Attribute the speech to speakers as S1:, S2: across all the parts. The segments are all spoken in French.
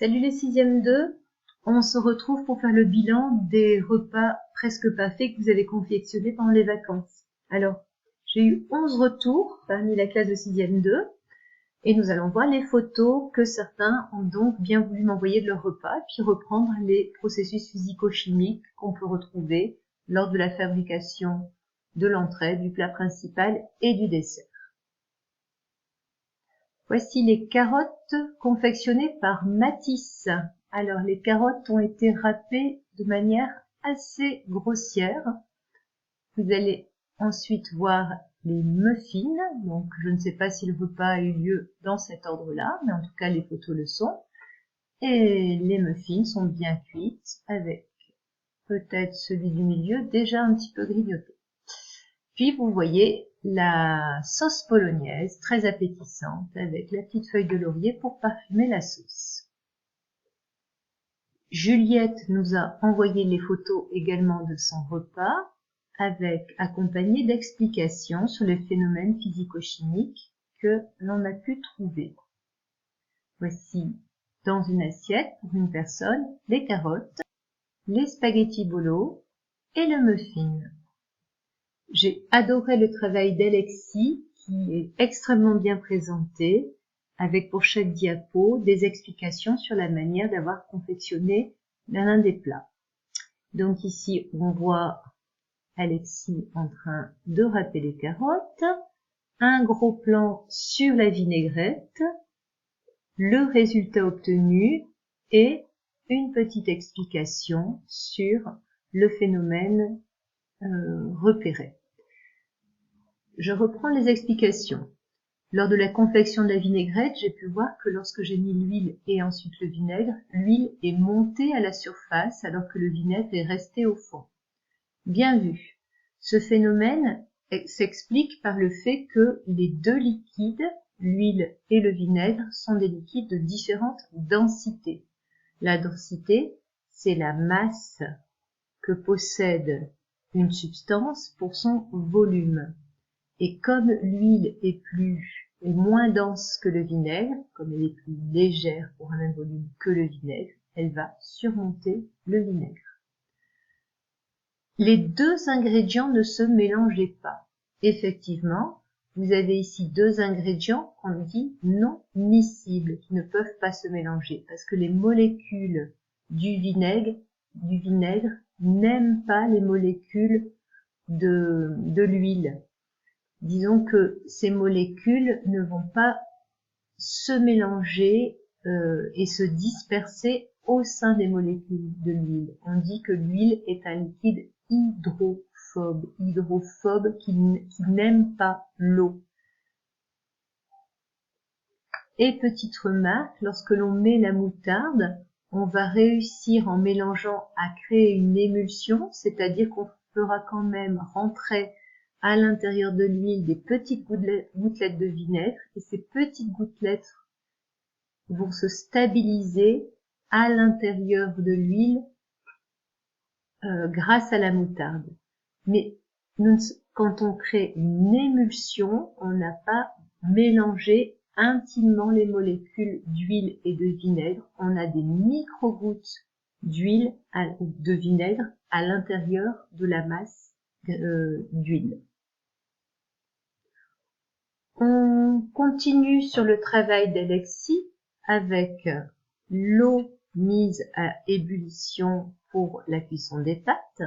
S1: Salut les 6e 2, on se retrouve pour faire le bilan des repas presque pas faits que vous avez confectionnés pendant les vacances. Alors, j'ai eu 11 retours parmi la classe de 6e 2 et nous allons voir les photos que certains ont donc bien voulu m'envoyer de leur repas, puis reprendre les processus physico-chimiques qu'on peut retrouver lors de la fabrication de l'entrée, du plat principal et du dessert. Voici les carottes confectionnées par Matisse. Alors, les carottes ont été râpées de manière assez grossière. Vous allez ensuite voir les muffins. Donc, je ne sais pas si le repas a eu lieu dans cet ordre-là, mais en tout cas, les photos le sont. Et les muffins sont bien cuites avec peut-être celui du milieu déjà un petit peu grignoté. Puis, vous voyez la sauce bolognaise, très appétissante, avec la petite feuille de laurier pour parfumer la sauce. Juliette nous a envoyé les photos également de son repas, accompagnées d'explications sur les phénomènes physico-chimiques que l'on a pu trouver. Voici dans une assiette pour une personne les carottes, les spaghettis bolo et le muffin. J'ai adoré le travail d'Alexis qui est extrêmement bien présenté avec pour chaque diapo des explications sur la manière d'avoir confectionné l'un des plats. Donc ici on voit Alexis en train de râper les carottes, un gros plan sur la vinaigrette, le résultat obtenu et une petite explication sur le phénomène repéré. Je reprends les explications. Lors de la confection de la vinaigrette, j'ai pu voir que lorsque j'ai mis l'huile et ensuite le vinaigre, l'huile est montée à la surface alors que le vinaigre est resté au fond. Bien vu. Ce phénomène s'explique par le fait que les deux liquides, l'huile et le vinaigre, sont des liquides de différentes densités. La densité, c'est la masse que possède une substance pour son volume. Et comme l'huile est moins dense que le vinaigre, comme elle est plus légère pour un même volume que le vinaigre, elle va surmonter le vinaigre. Les deux ingrédients ne se mélangeaient pas. Effectivement, vous avez ici deux ingrédients qu'on dit non miscibles, qui ne peuvent pas se mélanger, parce que les molécules du vinaigre n'aiment pas les molécules de l'huile. Disons que ces molécules ne vont pas se mélanger et se disperser au sein des molécules de l'huile. On dit que l'huile est un liquide hydrophobe qui n'aime pas l'eau. Et petite remarque, lorsque l'on met la moutarde, on va réussir en mélangeant à créer une émulsion, c'est-à-dire qu'on fera quand même rentrer à l'intérieur de l'huile des petites gouttelettes de vinaigre et ces petites gouttelettes vont se stabiliser à l'intérieur de l'huile grâce à la moutarde. Mais quand on crée une émulsion, on n'a pas mélangé intimement les molécules d'huile et de vinaigre. On a des micro-gouttes d'huile de vinaigre à l'intérieur de la masse d'huile. On continue sur le travail d'Alexis avec l'eau mise à ébullition pour la cuisson des pâtes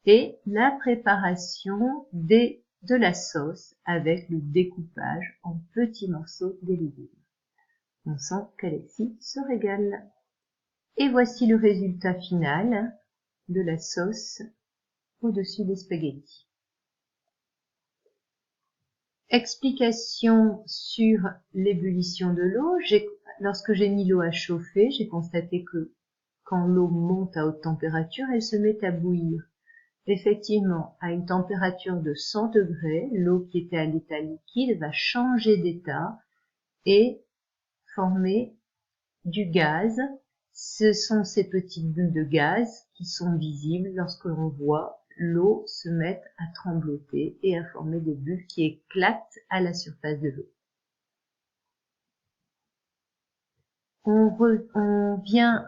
S1: et la préparation de la sauce avec le découpage en petits morceaux des légumes. On sent qu'Alexis se régale. Et voici le résultat final de la sauce au-dessus des spaghettis. Explication sur l'ébullition de l'eau. Lorsque j'ai mis l'eau à chauffer, j'ai constaté que quand l'eau monte à haute température, elle se met à bouillir. Effectivement, à une température de 100 degrés, l'eau qui était à l'état liquide va changer d'état et former du gaz. Ce sont ces petites bulles de gaz qui sont visibles lorsque l'on voit l'eau se mettre à trembloter et à former des bulles qui éclatent à la surface de l'eau. On vient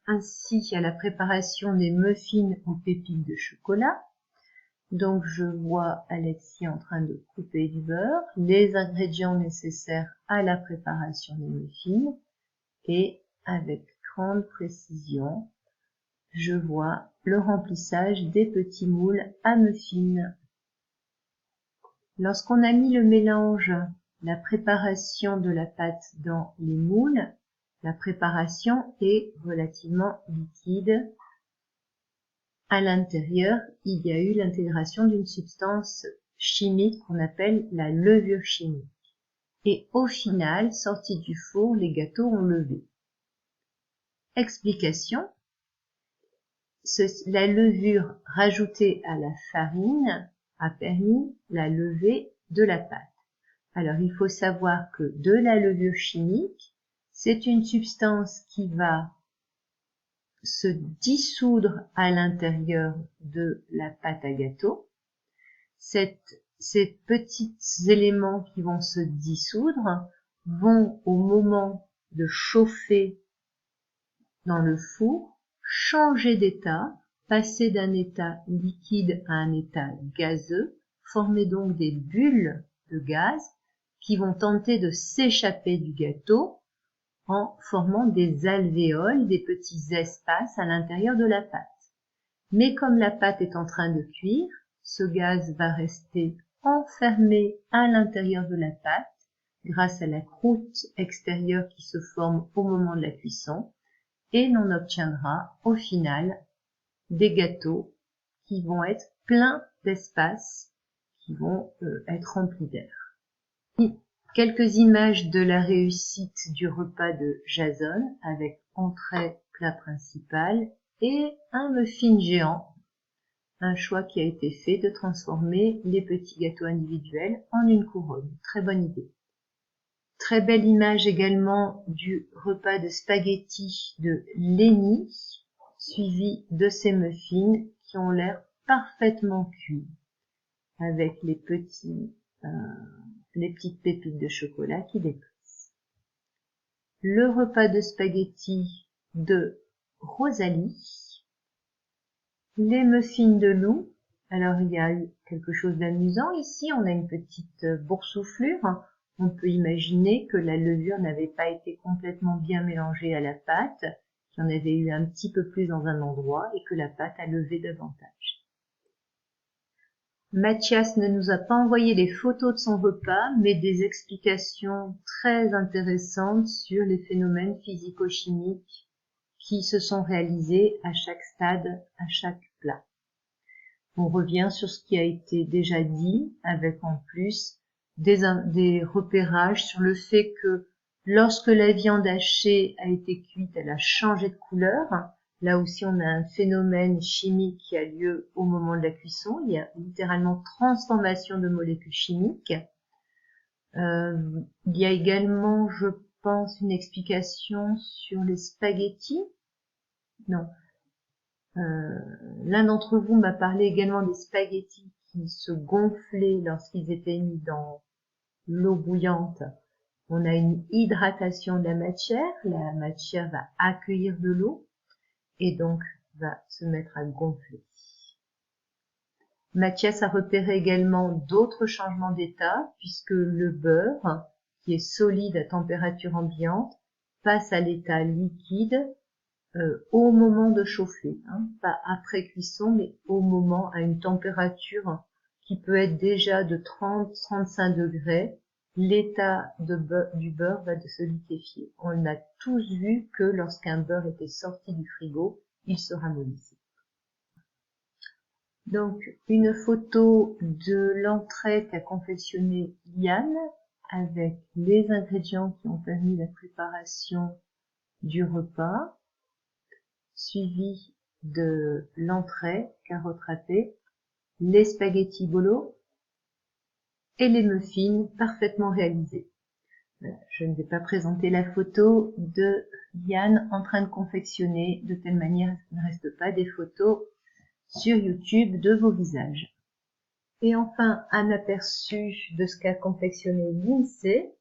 S1: ainsi à la préparation des muffins aux pépites de chocolat. Donc je vois Alexis en train de couper du beurre, les ingrédients nécessaires à la préparation des muffins, et avec grande précision, je vois le remplissage des petits moules à muffins. Lorsqu'on a mis le mélange, la préparation de la pâte dans les moules, la préparation est relativement liquide. À l'intérieur, il y a eu l'intégration d'une substance chimique qu'on appelle la levure chimique. Et au final, sortis du four, les gâteaux ont levé. Explication. La levure rajoutée à la farine a permis la levée de la pâte. Alors, il faut savoir que de la levure chimique, c'est une substance qui va se dissoudre à l'intérieur de la pâte à gâteau. Ces petits éléments qui vont se dissoudre vont, au moment de chauffer dans le four, changer d'état, passer d'un état liquide à un état gazeux, former donc des bulles de gaz qui vont tenter de s'échapper du gâteau en formant des alvéoles, des petits espaces à l'intérieur de la pâte. Mais comme la pâte est en train de cuire, ce gaz va rester enfermé à l'intérieur de la pâte grâce à la croûte extérieure qui se forme au moment de la cuisson, et l'on obtiendra au final des gâteaux qui vont être pleins d'espace, qui vont être remplis d'air. Quelques images de la réussite du repas de Jason avec entrée, plat principal et un muffin géant. Un choix qui a été fait de transformer les petits gâteaux individuels en une couronne. Très bonne idée. Très belle image également du repas de spaghettis de Lenny, suivi de ces muffins qui ont l'air parfaitement cuits, avec les petites pépites de chocolat qui dépassent. Le repas de spaghettis de Rosalie. Les muffins de Lou. Alors il y a eu quelque chose d'amusant ici, on a une petite boursouflure. On peut imaginer que la levure n'avait pas été complètement bien mélangée à la pâte, qu'il y en avait eu un petit peu plus dans un endroit et que la pâte a levé davantage. Mathias ne nous a pas envoyé les photos de son repas, mais des explications très intéressantes sur les phénomènes physico-chimiques qui se sont réalisés à chaque stade, à chaque plat. On revient sur ce qui a été déjà dit, avec en plus des repérages sur le fait que lorsque la viande hachée a été cuite, elle a changé de couleur. Là aussi, on a un phénomène chimique qui a lieu au moment de la cuisson. Il y a littéralement transformation de molécules chimiques. Il y a également, je pense, une explication sur les spaghettis. Non. L'un d'entre vous m'a parlé également des spaghettis qui se gonflaient lorsqu'ils étaient mis dans l'eau bouillante. On a une hydratation de la matière va accueillir de l'eau et donc va se mettre à gonfler. Mathias a repéré également d'autres changements d'état puisque le beurre, qui est solide à température ambiante, passe à l'état liquide au moment de chauffer, pas après cuisson, mais au moment à une température qui peut être déjà de 30-35 degrés, l'état du beurre va se liquéfier. On a tous vu que lorsqu'un beurre était sorti du frigo, il se ramollissait. Donc, une photo de l'entrée qu'a confectionnée Yann avec les ingrédients qui ont permis la préparation du repas, suivi de l'entrée, carottes râpées, les spaghettis bolo et les muffins parfaitement réalisés. Voilà, je ne vais pas présenter la photo de Yann en train de confectionner de telle manière qu'il ne reste pas des photos sur YouTube de vos visages. Et enfin, un aperçu de ce qu'a confectionné Lindsay.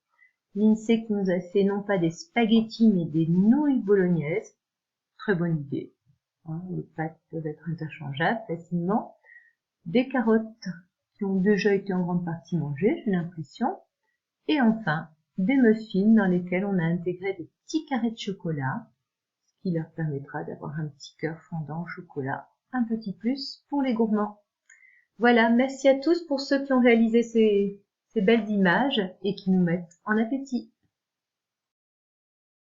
S1: L'INSEE qui nous a fait non pas des spaghettis mais des nouilles bolognaises. Très bonne idée. Les pâtes peuvent être interchangeables facilement. Des carottes qui ont déjà été en grande partie mangées, j'ai l'impression. Et enfin, des muffins dans lesquels on a intégré des petits carrés de chocolat, ce qui leur permettra d'avoir un petit cœur fondant au chocolat, un petit plus pour les gourmands. Voilà, merci à tous pour ceux qui ont réalisé ces belles images et qui nous mettent en appétit.